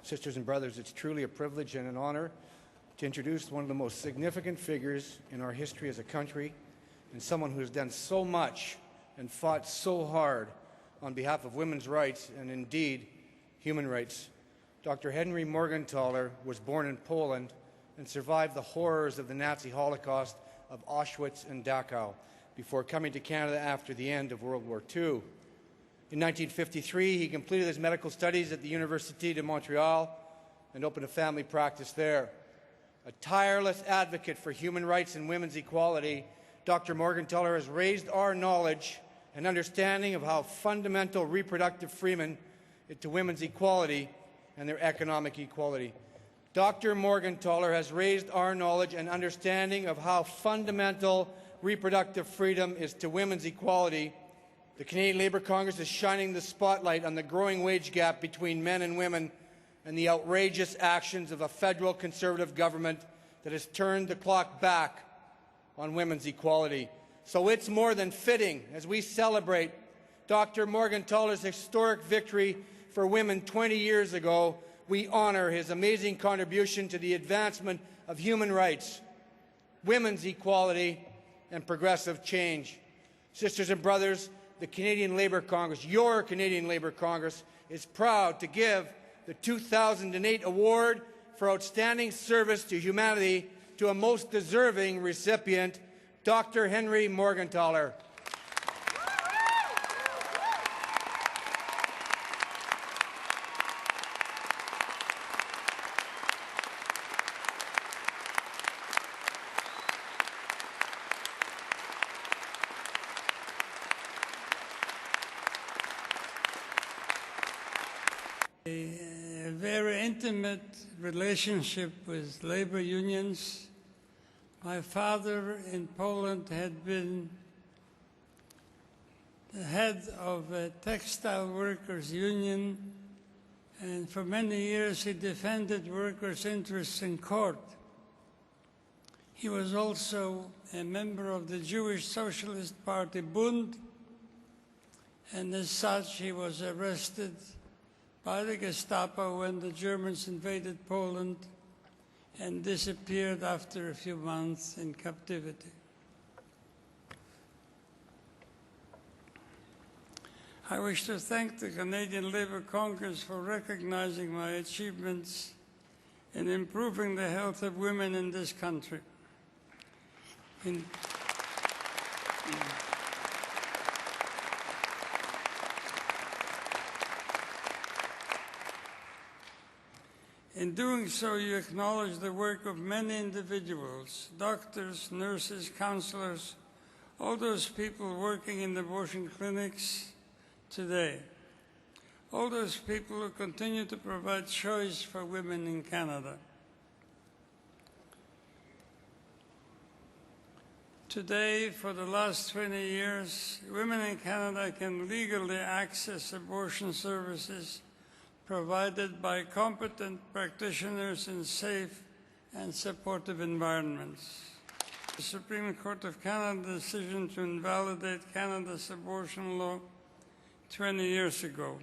Sisters and brothers, it's truly a privilege and an honor to introduce one of the most significant figures in our history as a country, and someone who has done so much and fought so hard on behalf of women's rights and indeed human rights. Dr. Henry Morgantaler was born in Poland and survived the horrors of the Nazi Holocaust of Auschwitz and Dachau before coming to Canada after the end of World War II. In 1953, he completed his medical studies at the Université de Montreal and opened a family practice there. A tireless advocate for human rights and women's equality, Dr. Morgantaler has raised our knowledge and understanding of how fundamental reproductive freedom is to women's equality and their economic equality. Dr. Morgantaler has raised our knowledge and understanding of how fundamental reproductive freedom is to women's equality. The Canadian Labour Congress is shining the spotlight on the growing wage gap between men and women and the outrageous actions of a federal Conservative government that has turned the clock back on women's equality. So it's more than fitting, as we celebrate Dr. Morgantaler's historic victory for women 20 years ago, we honor his amazing contribution to the advancement of human rights, women's equality, and progressive change. Sisters and brothers, the Canadian Labour Congress, your Canadian Labour Congress, is proud to give the 2008 Award for Outstanding Service to Humanity to a most deserving recipient, Dr. Henry Morgantaler. A very intimate relationship with labor unions. My father in Poland had been the head of a textile workers' union, and for many years he defended workers' interests in court. He was also a member of the Jewish Socialist Party Bund, and as such he was arrested by the Gestapo when the Germans invaded Poland and disappeared after a few months in captivity. I wish to thank the Canadian Labour Congress for recognizing my achievements in improving the health of women in this country. In doing so, you acknowledge the work of many individuals, doctors, nurses, counselors, all those people working in abortion clinics today, all those people who continue to provide choice for women in Canada. Today, for the last 20 years, women in Canada can legally access abortion services provided by competent practitioners in safe and supportive environments. The Supreme Court of Canada's decision to invalidate Canada's abortion law 20 years ago,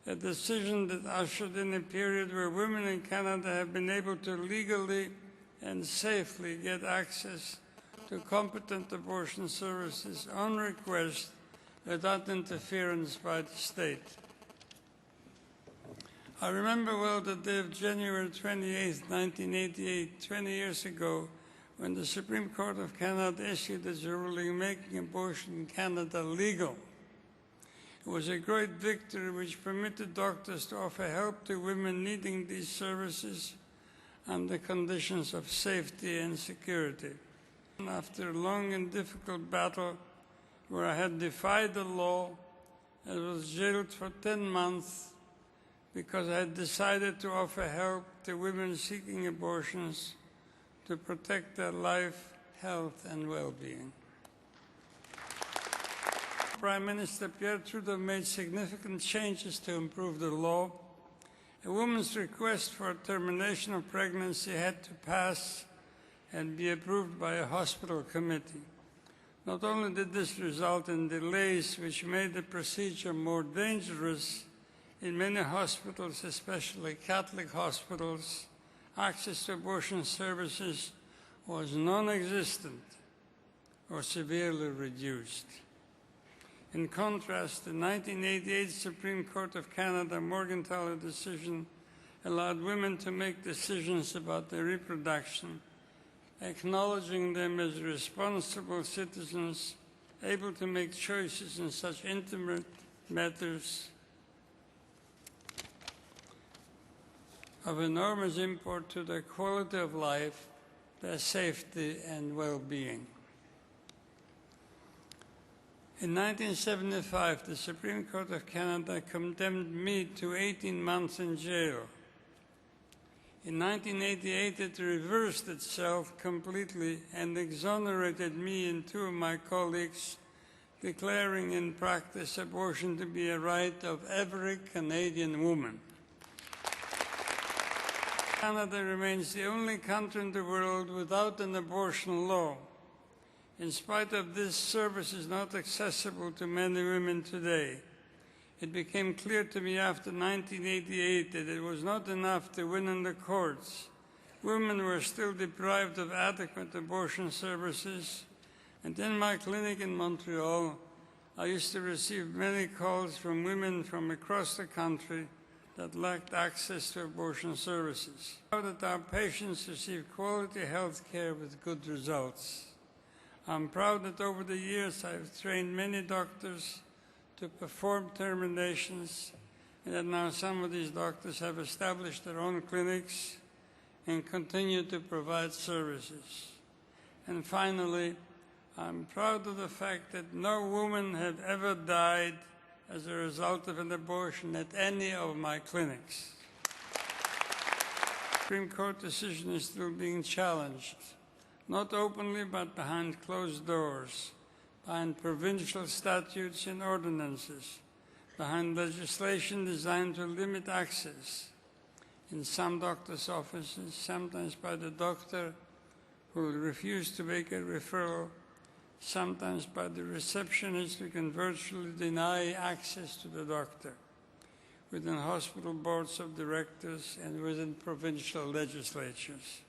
a decision that ushered in a period where women in Canada have been able to legally and safely get access to competent abortion services on request without interference by the state. I remember well the day of January 28, 1988, 20 years ago, when the Supreme Court of Canada issued its ruling making abortion in Canada legal. It was a great victory which permitted doctors to offer help to women needing these services under conditions of safety and security. After a long and difficult battle where I had defied the law and was jailed for 10 months, because I had decided to offer help to women seeking abortions to protect their life, health, and well-being. Prime Minister Pierre Trudeau made significant changes to improve the law. A woman's request for a termination of pregnancy had to pass and be approved by a hospital committee. Not only did this result in delays which made the procedure more dangerous, in many hospitals, especially Catholic hospitals, access to abortion services was non-existent or severely reduced. In contrast, the 1988 Supreme Court of Canada Morgantaler decision allowed women to make decisions about their reproduction, acknowledging them as responsible citizens able to make choices in such intimate matters of enormous import to their quality of life, their safety and well-being. In 1975, the Supreme Court of Canada condemned me to 18 months in jail. In 1988, it reversed itself completely and exonerated me and two of my colleagues, declaring in practice abortion to be a right of every Canadian woman. Canada remains the only country in the world without an abortion law. In spite of this, service is not accessible to many women today. It became clear to me after 1988 that it was not enough to win in the courts. Women were still deprived of adequate abortion services. And in my clinic in Montreal, I used to receive many calls from women from across the country that lacked access to abortion services. Now that our patients receive quality health care with good results. I'm proud that over the years I have trained many doctors to perform terminations, and that now some of these doctors have established their own clinics and continue to provide services. And finally, I'm proud of the fact that no woman had ever died as a result of an abortion at any of my clinics. The Supreme Court decision is still being challenged, not openly but behind closed doors, behind provincial statutes and ordinances, behind legislation designed to limit access in some doctors' offices, sometimes by the doctor who will refuse to make a referral, sometimes by the receptionist who can virtually deny access to the doctor, within hospital boards of directors and within provincial legislatures.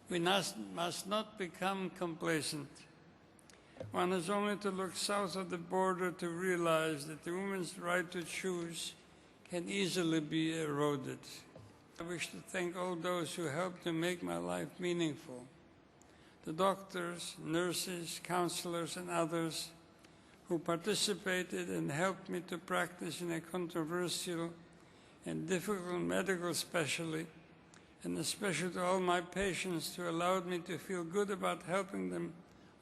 We must not become complacent. One has only to look south of the border to realize that the woman's right to choose can easily be eroded. I wish to thank all those who helped to make my life meaningful. The doctors, nurses, counselors, and others who participated and helped me to practice in a controversial and difficult medical specialty, and especially to all my patients who allowed me to feel good about helping them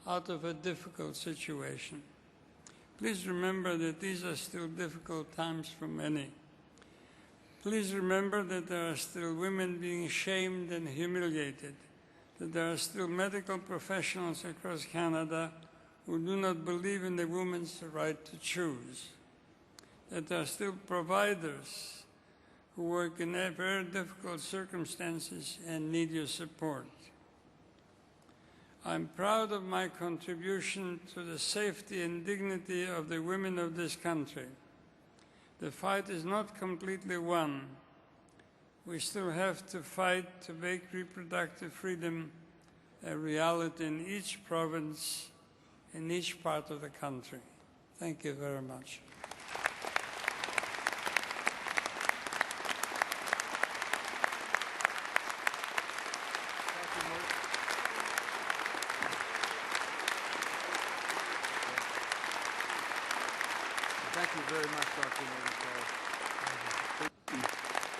out of a difficult situation. Please remember that these are still difficult times for many. Please remember that there are still women being shamed and humiliated, that there are still medical professionals across Canada who do not believe in the woman's right to choose, that there are still providers who work in very difficult circumstances and need your support. I'm proud of my contribution to the safety and dignity of the women of this country. The fight is not completely won. We still have to fight to make reproductive freedom a reality in each province, in each part of the country. Thank you very much. Thank you very much, Dr. Morgantaler.